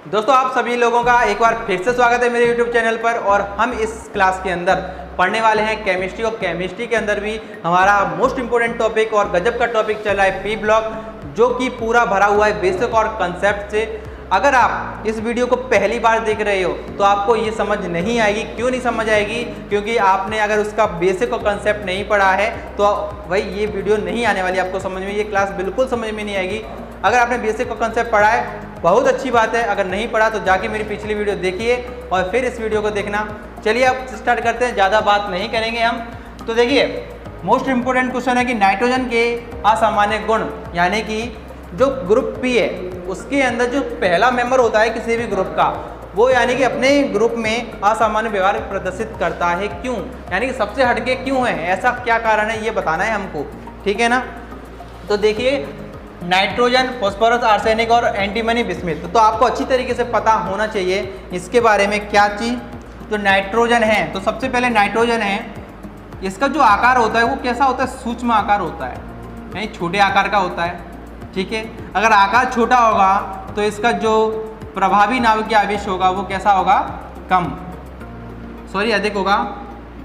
दोस्तों आप सभी लोगों का एक बार फिर से स्वागत है मेरे YouTube चैनल पर। और हम इस क्लास के अंदर पढ़ने वाले हैं केमिस्ट्री, और केमिस्ट्री के अंदर भी हमारा मोस्ट इंपोर्टेंट टॉपिक और गजब का टॉपिक चल रहा है पी ब्लॉक, जो कि पूरा भरा हुआ है बेसिक और कंसेप्ट से। अगर आप इस वीडियो को पहली बार देख रहे हो तो आपको ये समझ नहीं आएगी। क्यों नहीं समझ आएगी? क्योंकि आपने अगर उसका बेसिक और कंसेप्ट नहीं पढ़ा है तो भाई ये वीडियो नहीं आने वाली आपको समझ में, ये क्लास बिल्कुल समझ में नहीं आएगी। अगर आपने बेसिक और कंसेप्ट पढ़ा है बहुत अच्छी बात है, अगर नहीं पढ़ा तो जाके मेरी पिछली वीडियो देखिए और फिर इस वीडियो को देखना। चलिए अब स्टार्ट करते हैं, ज़्यादा बात नहीं करेंगे हम। तो देखिए मोस्ट इंपोर्टेंट क्वेश्चन है कि नाइट्रोजन के असामान्य गुण, यानी कि जो ग्रुप पी है उसके अंदर जो पहला मेंबर होता है किसी भी ग्रुप का, वो यानी कि अपने ग्रुप में असामान्य व्यवहार प्रदर्शित करता है। क्यों? यानी कि सबसे हटके क्यों है, ऐसा क्या कारण है, ये बताना है हमको, ठीक है ना। तो देखिए नाइट्रोजन, फॉस्फोरस, आर्सेनिक और एंटीमनी बिस्मिथ, तो आपको अच्छी तरीके से पता होना चाहिए इसके बारे में। क्या चीज़? जो नाइट्रोजन है, तो सबसे पहले नाइट्रोजन है, इसका जो आकार होता है वो कैसा होता है? सूक्ष्म आकार होता है, यानी छोटे आकार का होता है, ठीक है। अगर आकार छोटा होगा तो इसका जो प्रभावी नाभिकीय आवेश होगा वो कैसा होगा? अधिक होगा।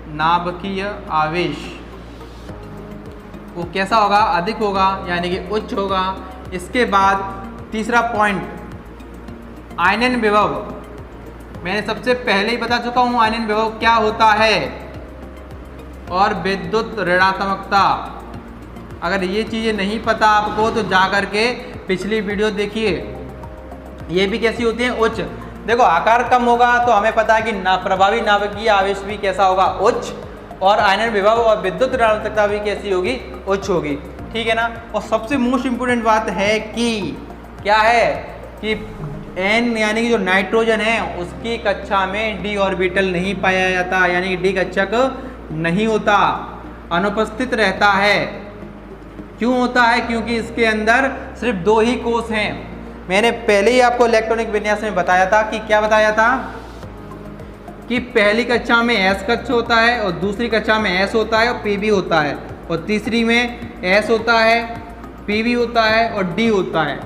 नाभिकीय आवेश वो कैसा होगा? अधिक होगा, यानी कि उच्च होगा। इसके बाद तीसरा पॉइंट, आयनन विभव, मैंने सबसे पहले ही बता चुका हूं आयनन विभव क्या होता है, और विद्युत ऋणात्मकता। अगर ये चीज़ें नहीं पता आपको तो जा करके पिछली वीडियो देखिए। ये भी कैसी होती हैं? उच्च। देखो आकार कम होगा तो हमें पता है कि प्रभावी नाभिकीय आवेश भी कैसा होगा? उच्च। और आयनन विभव और विद्युत ऋणात्मकता भी कैसी होगी? उच्च होगी, ठीक है ना। और सबसे मोस्ट इंपोर्टेंट बात है कि क्या है कि N यानी कि जो नाइट्रोजन है उसकी कक्षा में d ऑर्बिटल नहीं पाया जाता, यानी कि d कक्षक नहीं होता, अनुपस्थित रहता है। क्यों होता है? क्योंकि इसके अंदर सिर्फ 2 ही कोष हैं। मैंने पहले ही आपको इलेक्ट्रॉनिक विन्यास में बताया था कि क्या बताया था कि पहली कक्षा में S कक्ष होता है और दूसरी कक्षा में S होता है और Pb होता है, और तीसरी में S होता है, Pb होता है और D होता है।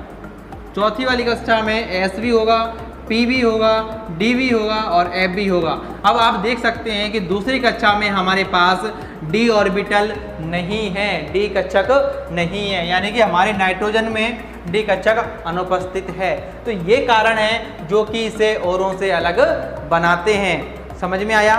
चौथी वाली कक्षा में S भी होगा, Pb होगा, D भी होगा और F भी होगा। अब आप देख सकते हैं कि दूसरी कक्षा में हमारे पास D ऑर्बिटल नहीं है, D कक्षक नहीं है, यानी कि हमारे नाइट्रोजन में D कक्षक अनुपस्थित है। तो ये कारण है जो कि इसे औरों से अलग बनाते हैं। समझ में आया?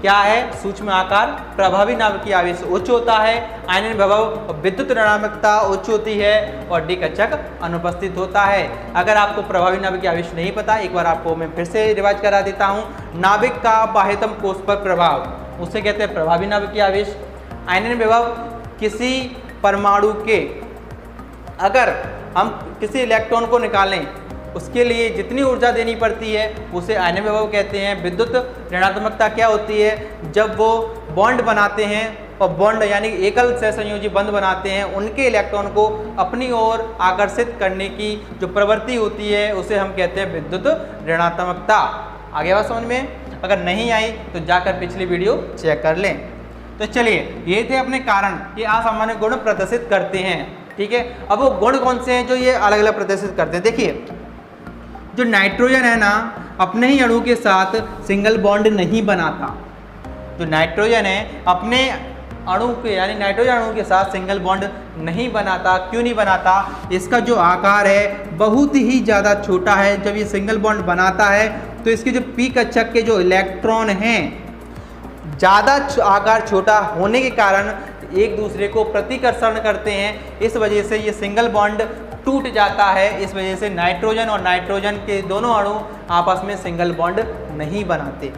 क्या है? सूक्ष्म आकार, प्रभावी नाभिकीय आवेश उच्च होता है, आयनन विभव, विद्युत ऋणात्मकता उच्च होती है और D कक्षक अनुपस्थित होता है। अगर आपको प्रभावी नाभिकीय आवेश नहीं पता, एक बार आपको मैं फिर से रिवाइज करा देता हूँ। नाभिक का बाह्यतम कोष पर प्रभाव, उसे कहते हैं प्रभावी नाभिकीय आवेश। आयनन विभव, किसी परमाणु के अगर हम किसी इलेक्ट्रॉन को निकालें उसके लिए जितनी ऊर्जा देनी पड़ती है उसे आयनन विभव कहते हैं। विद्युत ऋणात्मकता क्या होती है? जब वो बॉन्ड बनाते हैं, और बॉन्ड यानी एकल सहसंयोजी बंध बनाते हैं, उनके इलेक्ट्रॉन को अपनी ओर आकर्षित करने की जो प्रवृत्ति होती है उसे हम कहते हैं विद्युत ऋणात्मकता। आगे बात समझ में? अगर नहीं आई तो जाकर पिछली वीडियो चेक कर लें। तो चलिए ये थे अपने कारण कि असामान्य गुण प्रदर्शित करते हैं, ठीक है। अब वो गुण कौन से हैं जो ये अलग अलग प्रदर्शित करते हैं? देखिए जो नाइट्रोजन है ना, अपने ही अणु के साथ सिंगल बॉन्ड नहीं बनाता। जो नाइट्रोजन है अपने अणु के, यानी नाइट्रोजन अणु के साथ सिंगल बॉन्ड नहीं बनाता। क्यों नहीं बनाता? इसका जो आकार है बहुत ही ज़्यादा छोटा है। जब ये सिंगल बॉन्ड बनाता है तो इसके जो पी कक्षक के जो इलेक्ट्रॉन हैं, ज़्यादा आकार छोटा होने के कारण एक दूसरे को प्रतिकर्षण करते हैं। इस वजह से ये सिंगल बॉन्ड टूट जाता है। इस वजह से नाइट्रोजन और नाइट्रोजन के दोनों अणु आपस में सिंगल बॉन्ड नहीं बनाते।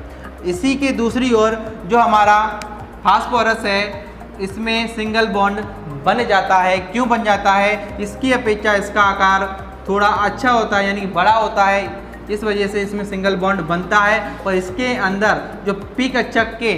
इसी के दूसरी ओर जो हमारा फास्फोरस है, इसमें सिंगल बॉन्ड बन जाता है। क्यों बन जाता है? इसकी अपेक्षा इसका आकार थोड़ा अच्छा होता है, यानी कि बड़ा होता है। इस वजह से इसमें सिंगल बॉन्ड बनता है, और इसके अंदर जो पी कक्षक के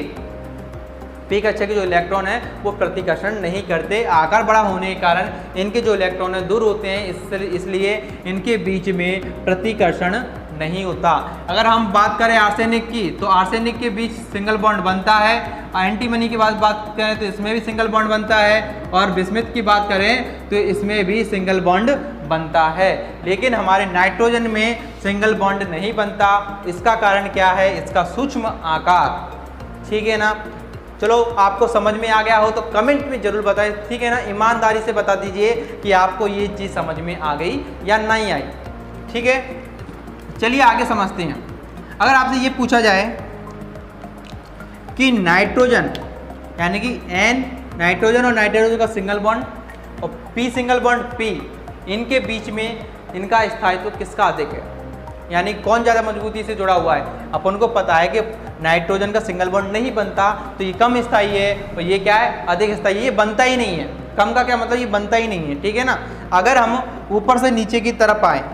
जो इलेक्ट्रॉन है वो प्रतिकर्षण नहीं करते। आकार बड़ा होने के कारण इनके जो इलेक्ट्रॉन है दूर होते हैं, इसलिए इनके बीच में प्रतिकर्षण नहीं होता। अगर हम बात करें आर्सेनिक की, तो आर्सेनिक के बीच सिंगल बॉन्ड बनता है। एंटीमनी की बात करें तो इसमें भी सिंगल बॉन्ड बनता है, और बिस्मिथ की बात करें तो इसमें भी सिंगल बॉन्ड बनता है। लेकिन हमारे नाइट्रोजन में सिंगल बॉन्ड नहीं बनता। इसका कारण क्या है? इसका सूक्ष्म आकार। ठीक है ना? चलो, आपको समझ में आ गया हो तो कमेंट में जरूर बताएं। ठीक है ना? ईमानदारी से बता दीजिए कि आपको ये चीज़ समझ में आ गई या नहीं आई। ठीक है, चलिए आगे समझते हैं। अगर आपसे ये पूछा जाए कि नाइट्रोजन यानी कि N नाइट्रोजन और नाइट्रोजन का सिंगल बॉन्ड और P सिंगल बॉन्ड P, इनके बीच में इनका स्थायित्व किसका अधिक है, यानी कौन ज़्यादा मजबूती से जुड़ा हुआ है। अपन को पता है कि नाइट्रोजन का सिंगल बॉन्ड नहीं बनता, तो ये कम स्थायी है, और ये क्या है? अधिक स्थायी। ये बनता ही नहीं है। कम का क्या मतलब? ये बनता ही नहीं है। ठीक है ना? अगर हम ऊपर से नीचे की तरफ आए,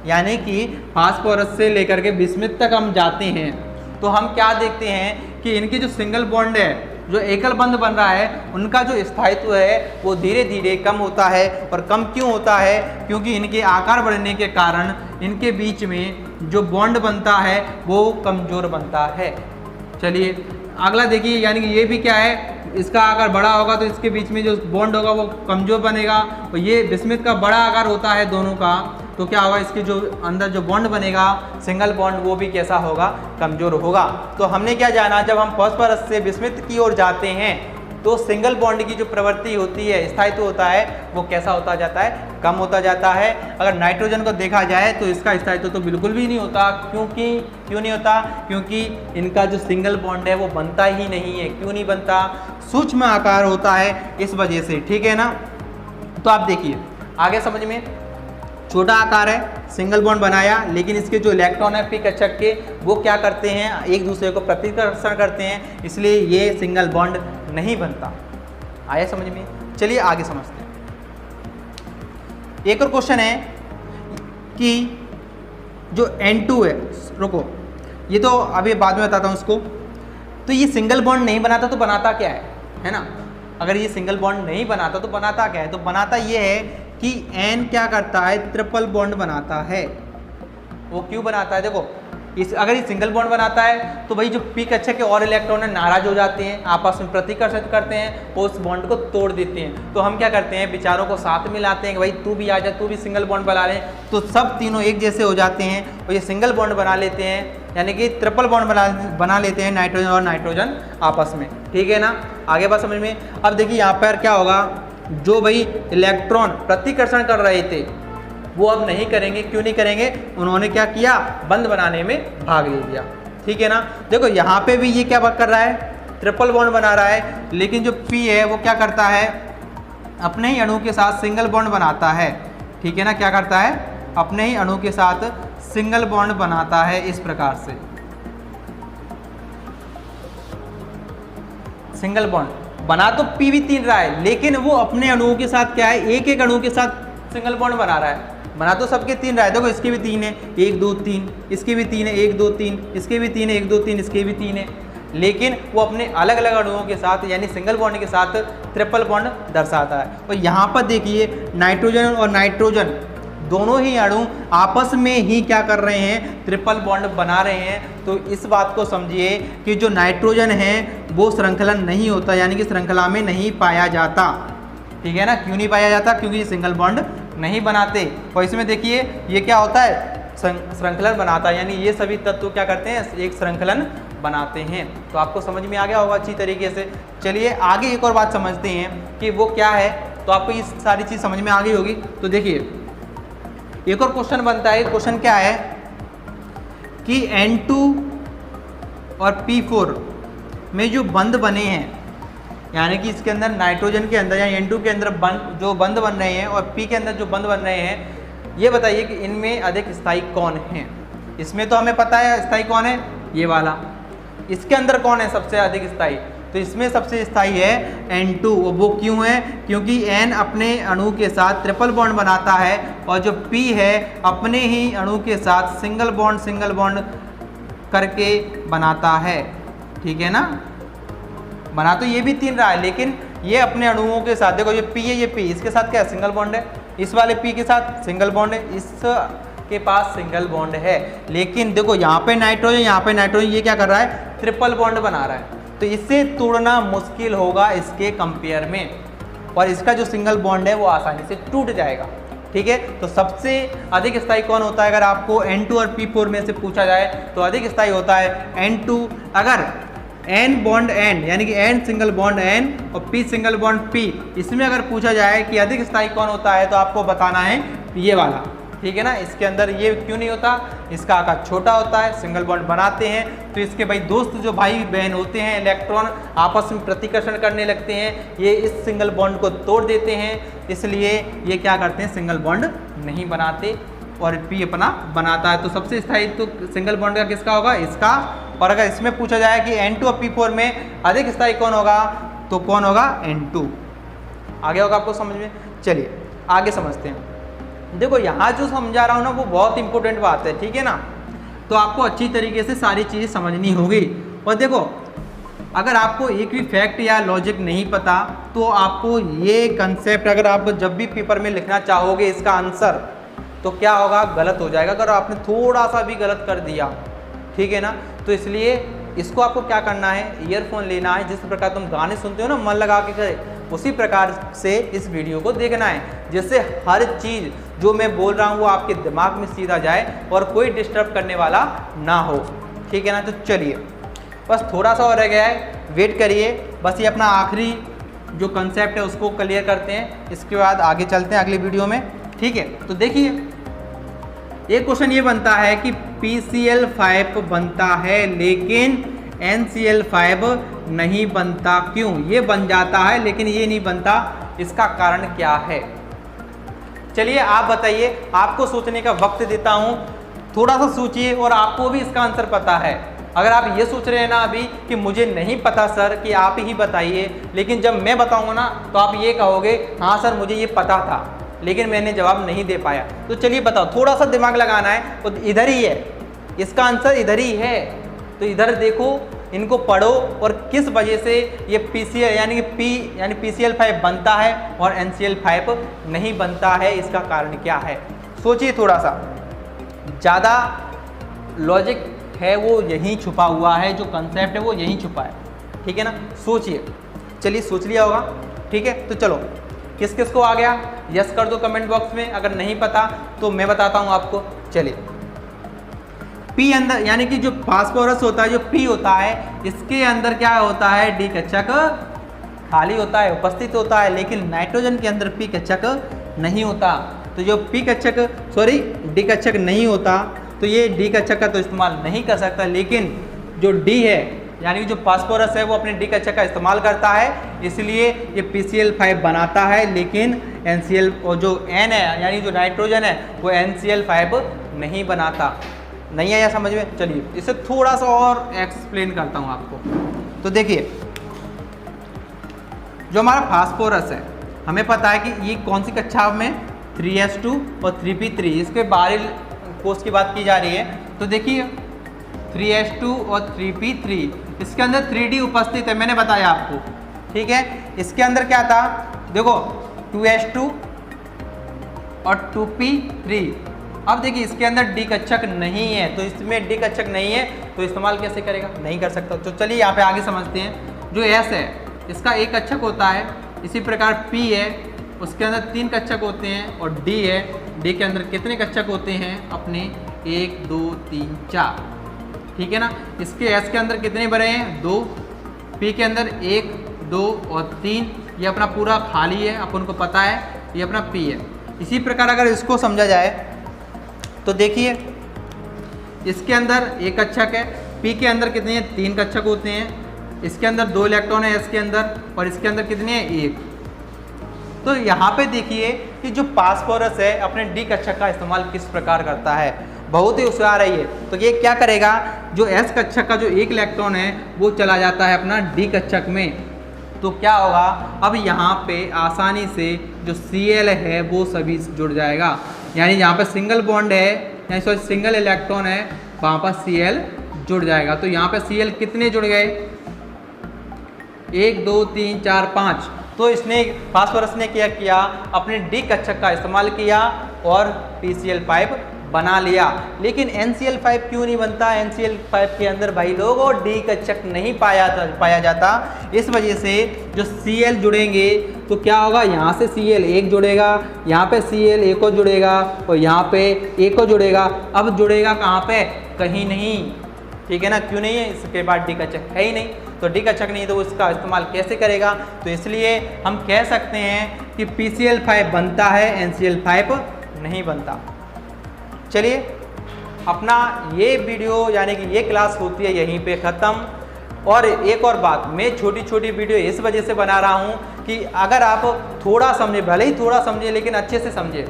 यानी कि फास्फोरस से लेकर के बिस्मिथ तक हम जाते हैं, तो हम क्या देखते हैं कि इनकी जो सिंगल बॉन्ड है, जो एकल बंध बन रहा है, उनका जो स्थायित्व है वो धीरे धीरे कम होता है। और कम क्यों होता है? क्योंकि इनके आकार बढ़ने के कारण इनके बीच में जो बॉन्ड बनता है वो कमज़ोर बनता है। चलिए अगला देखिए, यानी कि ये भी क्या है? इसका आकार बड़ा होगा तो इसके बीच में जो बॉन्ड होगा वो कमज़ोर बनेगा, और ये बिस्मिथ का बड़ा आकार होता है दोनों का, तो क्या होगा? इसके जो अंदर जो बॉन्ड बनेगा सिंगल बॉन्ड, वो भी कैसा होगा? कमज़ोर होगा। तो हमने क्या जाना? जब हम फास्फोरस से बिस्मिथ की ओर जाते हैं तो सिंगल बॉन्ड की जो प्रवृत्ति होती है, स्थायित्व होता है, वो कैसा होता जाता है? कम होता जाता है। अगर नाइट्रोजन को देखा जाए तो इसका स्थायित्व तो बिल्कुल भी नहीं होता। क्यों नहीं होता? क्योंकि इनका जो सिंगल बॉन्ड है वो बनता ही नहीं है। क्यों नहीं बनता? सूक्ष्म आकार होता है, इस वजह से। ठीक है ना? तो आप देखिए आगे समझ में, छोटा आकार है, सिंगल बॉन्ड बनाया, लेकिन इसके जो इलेक्ट्रॉन है पी कक्षक के, वो क्या करते हैं? एक दूसरे को प्रतिकर्षण करते हैं, इसलिए ये सिंगल बॉन्ड नहीं बनता। आया समझ में? चलिए आगे समझते हैं। एक और क्वेश्चन है कि जो N2 है, रुको, ये तो अभी बाद में बताता हूँ उसको। तो ये सिंगल बॉन्ड नहीं बनाता तो बनाता क्या है ना? अगर ये सिंगल बॉन्ड नहीं बनाता तो बनाता क्या है? तो बनाता ये है कि N क्या करता है? ट्रिपल बॉन्ड बनाता है। वो क्यों बनाता है? देखो, अगर ये सिंगल बॉन्ड बनाता है तो भाई जो पी कक्षक के और इलेक्ट्रॉन है नाराज हो जाते हैं, आपस में प्रतिकर्षित करते हैं, वो उस बॉन्ड को तोड़ देते हैं। तो हम क्या करते हैं? विचारों को साथ में लाते हैं कि भाई तू भी आ जा, तू भी सिंगल बॉन्ड बना ले, तो सब तीनों एक जैसे हो जाते हैं और ये सिंगल बॉन्ड बना लेते हैं, यानी कि ट्रिपल बॉन्ड बना लेते हैं नाइट्रोजन और नाइट्रोजन आपस में। ठीक है ना? आगे बात समझ में। अब देखिए यहाँ पर क्या होगा? जो भाई इलेक्ट्रॉन प्रतिकर्षण कर रहे थे वो अब नहीं करेंगे। क्यों नहीं करेंगे? उन्होंने क्या किया? बंध बनाने में भाग ले लिया। ठीक है ना? देखो यहाँ पे भी ये क्या कर रहा है? ट्रिपल बॉन्ड बना रहा है, लेकिन जो P है वो क्या करता है? अपने ही अणु के साथ सिंगल बॉन्ड बनाता है। ठीक है ना? क्या करता है? अपने ही अणु के साथ सिंगल बॉन्ड बनाता है, इस प्रकार से सिंगल बॉन्ड बना तो P भी 3 रहा है, लेकिन वो अपने अणुओं के साथ क्या है? एक एक अणु के साथ सिंगल बॉन्ड बना रहा है। बना तो सबके 3 रहा है। देखो इसके भी 3 है, 1 2 3, इसके भी 3 है, 1 2 3, इसके भी 3 है, 1 2 3, इसके भी 3 है, लेकिन वो अपने अलग अलग अणुओं के साथ यानी सिंगल बॉन्ड के साथ ट्रिपल बॉन्ड दर्शाता है। और यहाँ पर देखिए नाइट्रोजन और नाइट्रोजन दोनों ही अणु आपस में ही क्या कर रहे हैं? ट्रिपल बॉन्ड बना रहे हैं। तो इस बात को समझिए कि जो नाइट्रोजन है वो श्रृंखलन नहीं होता, यानी कि श्रृंखला में नहीं पाया जाता। ठीक है ना? क्यों नहीं पाया जाता? क्योंकि ये सिंगल बॉन्ड नहीं बनाते। और इसमें देखिए ये क्या होता है? श्रृंखलन बनाता है, यानी ये सभी तत्व क्या करते हैं? एक श्रृंखलन बनाते हैं। तो आपको समझ में आ गया होगा अच्छी तरीके से। चलिए आगे एक और बात समझते हैं कि वो क्या है। तो आपको ये सारी चीज़ समझ में आ गई होगी। तो देखिए एक और क्वेश्चन बनता है। क्वेश्चन क्या है कि N2 और P4 में जो बंध बने हैं, यानी कि इसके अंदर नाइट्रोजन के अंदर या N2 के अंदर जो बंध बन रहे हैं और P के अंदर जो बंध बन रहे हैं, ये बताइए कि इनमें अधिक स्थायी कौन है? इसमें तो हमें पता है स्थायी कौन है, ये वाला। इसके अंदर कौन है सबसे अधिक स्थायी? तो इसमें सबसे स्थायी है N2। वो क्यों है? क्योंकि N अपने अणु के साथ ट्रिपल बॉन्ड बनाता है और जो P है अपने ही अणु के साथ सिंगल बॉन्ड करके बनाता है। ठीक है ना? बना तो ये भी 3 रहा है, लेकिन ये अपने अणुओं के साथ, देखो ये P है, ये P, इसके साथ क्या है? सिंगल बॉन्ड है। इस वाले P के साथ सिंगल बॉन्ड है, इस के पास सिंगल बॉन्ड है। लेकिन देखो यहाँ पे नाइट्रोजन, यहाँ पे नाइट्रोजन, ये क्या कर रहा है, ट्रिपल बॉन्ड बना रहा है, तो इसे तोड़ना मुश्किल होगा इसके कंपेयर में, और इसका जो सिंगल बॉन्ड है वो आसानी से टूट जाएगा। ठीक है, तो सबसे अधिक स्थायी कौन होता है, अगर आपको N2 और P4 में से पूछा जाए तो अधिक स्थायी होता है N2। अगर N बॉन्ड N यानी कि N सिंगल बॉन्ड N और P सिंगल बॉन्ड P, इसमें अगर पूछा जाए कि अधिक स्थायी कौन होता है तो आपको बताना है ये वाला। ठीक है ना, इसके अंदर ये क्यों नहीं होता, इसका आकार छोटा होता है, सिंगल बॉन्ड बनाते हैं तो इसके भाई दोस्त जो भाई बहन होते हैं इलेक्ट्रॉन आपस में प्रतिकर्षण करने लगते हैं, ये इस सिंगल बॉन्ड को तोड़ देते हैं, इसलिए ये क्या करते हैं, सिंगल बॉन्ड नहीं बनाते और P अपना बनाता है। तो सबसे स्थायी तो सिंगल बॉन्ड का किसका होगा, इसका। और अगर इसमें पूछा जाए कि N2 और P4 में अधिक स्थायी कौन होगा तो कौन होगा, N2। आगे होगा आपको समझ में। चलिए आगे समझते हैं। देखो यहाँ जो समझा रहा हूँ ना वो बहुत इंपॉर्टेंट बात है, ठीक है ना, तो आपको अच्छी तरीके से सारी चीज़ें समझनी होगी। और देखो अगर आपको एक भी फैक्ट या लॉजिक नहीं पता तो आपको ये कंसेप्ट अगर आप जब भी पेपर में लिखना चाहोगे इसका आंसर तो क्या होगा, गलत हो जाएगा अगर आपने थोड़ा सा भी गलत कर दिया। ठीक है ना, तो इसलिए इसको आपको क्या करना है, ईयरफोन लेना है, जिस प्रकार तुम गाने सुनते हो ना मन लगा के करे, उसी प्रकार से इस वीडियो को देखना है, जिससे हर चीज़ जो मैं बोल रहा हूँ वो आपके दिमाग में सीधा जाए और कोई डिस्टर्ब करने वाला ना हो। ठीक है ना, तो चलिए बस थोड़ा सा और रह गया है, वेट करिए, बस ये अपना आखिरी जो कंसेप्ट है उसको क्लियर करते हैं, इसके बाद आगे चलते हैं अगली वीडियो में। ठीक है, तो देखिए एक क्वेश्चन ये बनता है कि PCl5 बनता है लेकिन NCl5 नहीं बनता, क्यों? ये बन जाता है लेकिन ये नहीं बनता, इसका कारण क्या है? चलिए आप बताइए, आपको सोचने का वक्त देता हूँ, थोड़ा सा सोचिए और आपको भी इसका आंसर पता है। अगर आप ये सोच रहे हैं ना अभी कि मुझे नहीं पता सर, कि आप ही बताइए, लेकिन जब मैं बताऊँगा ना तो आप ये कहोगे हाँ सर मुझे ये पता था लेकिन मैंने जवाब नहीं दे पाया। तो चलिए बताओ, थोड़ा सा दिमाग लगाना है, तो इधर ही है, इसका आंसर इधर ही है। तो इधर देखो, इनको पढ़ो और किस वजह से ये PCl यानी कि P यानी PCl5 बनता है और NCl5 नहीं बनता है, इसका कारण क्या है? सोचिए थोड़ा सा, ज़्यादा लॉजिक है वो यहीं छुपा हुआ है, जो कंसेप्ट है वो यहीं छुपा है। ठीक है ना, सोचिए। चलिए सोच लिया होगा, ठीक है, तो चलो किस किस को आ गया यस कर दो कमेंट बॉक्स में, अगर नहीं पता तो मैं बताता हूँ आपको। चलिए P अंदर यानी कि जो फास्फोरस होता है, जो P होता है, इसके अंदर क्या होता है, डी कक्षक खाली होता है, उपस्थित होता है, लेकिन नाइट्रोजन के अंदर P कक्षक नहीं होता। तो जो P कक्षक डी कक्षक नहीं होता तो ये डी कक्षक का तो इस्तेमाल नहीं कर सकता, लेकिन जो D है यानी कि जो फास्फोरस है वो अपने डी कक्षक का इस्तेमाल करता है, इसलिए ये PCl5 बनाता है, लेकिन NCl और जो N है यानी जो नाइट्रोजन है वो NCl5 नहीं बनाता। नहीं आया समझ में? चलिए इसे थोड़ा सा और एक्सप्लेन करता हूँ आपको। तो देखिए जो हमारा फास्फोरस है, हमें पता है कि ये कौन सी कक्षा में 3s2 और 3p3, इसके बाहरी कोर्स की बात की जा रही है। तो देखिए 3s2 और 3p3, इसके अंदर 3d उपस्थित है, मैंने बताया आपको। ठीक है, इसके अंदर क्या था, देखो 2s2 और 2p3। अब देखिए इसके अंदर डी कक्षक नहीं है, तो इसमें डी कक्षक नहीं है तो इस्तेमाल कैसे करेगा, नहीं कर सकता। तो चलिए यहाँ पे आगे समझते हैं। जो S है इसका एक कक्षक होता है, इसी प्रकार P है उसके अंदर 3 कक्षक होते हैं, और D है, D के अंदर कितने कक्षक होते हैं अपने 1 2 3 4। ठीक है ना, इसके S के अंदर कितने भरे हैं 2, P के अंदर 1 2 और 3, ये अपना पूरा खाली है, अपन को पता है ये अपना P है। इसी प्रकार अगर इसको समझा जाए तो देखिए इसके अंदर एक कक्षक है, P के अंदर कितने हैं 3 कक्षक होते हैं, इसके अंदर 2 इलेक्ट्रॉन है S के अंदर, और इसके अंदर कितने हैं 1। तो यहाँ पे देखिए कि जो फास्फोरस है अपने डी कक्षक का इस्तेमाल किस प्रकार करता है, बहुत ही होशियार है ये। तो ये क्या करेगा, जो S कक्षक का जो 1 इलेक्ट्रॉन है वो चला जाता है अपना डी कक्षक में, तो क्या होगा, अब यहाँ पे आसानी से जो Cl है वो सभी जुड़ जाएगा, यानी यहाँ पे सिंगल बॉन्ड है यानी सॉरी सिंगल इलेक्ट्रॉन है, वहाँ पर Cl जुड़ जाएगा। तो यहाँ पे Cl कितने जुड़ गए, 1 2 3 4 5। तो इसने फास्फोरस ने क्या किया, अपने डी कक्षक का इस्तेमाल किया और PCl5 बना लिया। लेकिन NCl5 क्यों नहीं बनता? NCl5 के अंदर भाई लोगों डी कच्चक नहीं पाया जाता। इस वजह से जो Cl जुड़ेंगे तो क्या होगा, यहाँ से Cl एक जुड़ेगा, यहाँ पे Cl एक और जुड़ेगा और यहाँ पे एक और जुड़ेगा। अब जुड़ेगा कहाँ पे? कहीं नहीं, ठीक है ना। क्यों नहीं है? इसके बाद डी कच्चक है ही नहीं, तो डी कच्चक नहीं तो उसका इस्तेमाल कैसे करेगा? तो इसलिए हम कह सकते हैं कि PCl5 बनता है, NCl5 नहीं बनता। चलिए अपना ये वीडियो यानी कि ये क्लास होती है यहीं पे ख़त्म। और एक और बात, मैं छोटी छोटी वीडियो इस वजह से बना रहा हूँ कि अगर आप थोड़ा समझे, भले ही थोड़ा समझे लेकिन अच्छे से समझे,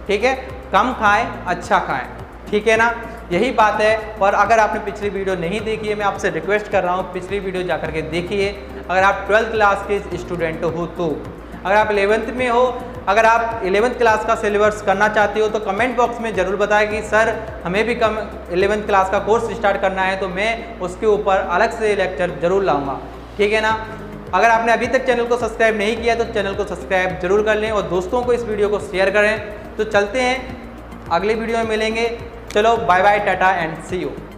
ठीक है। कम खाएं अच्छा खाएं, ठीक है ना, यही बात है। और अगर आपने पिछली वीडियो नहीं देखी है, मैं आपसे रिक्वेस्ट कर रहा हूँ पिछली वीडियो जा करके देखिए। अगर आप 12th क्लास के स्टूडेंट हो तो, अगर आप 11th में हो, अगर आप 11th क्लास का सिलेबस करना चाहते हो तो कमेंट बॉक्स में ज़रूर बताएं कि सर हमें भी 11th क्लास का कोर्स स्टार्ट करना है, तो मैं उसके ऊपर अलग से लेक्चर ज़रूर लाऊंगा, ठीक है ना। अगर आपने अभी तक चैनल को सब्सक्राइब नहीं किया तो चैनल को सब्सक्राइब जरूर कर लें और दोस्तों को इस वीडियो को शेयर करें। तो चलते हैं, अगले वीडियो में मिलेंगे। चलो बाय बाय, टाटा एंड सी यू।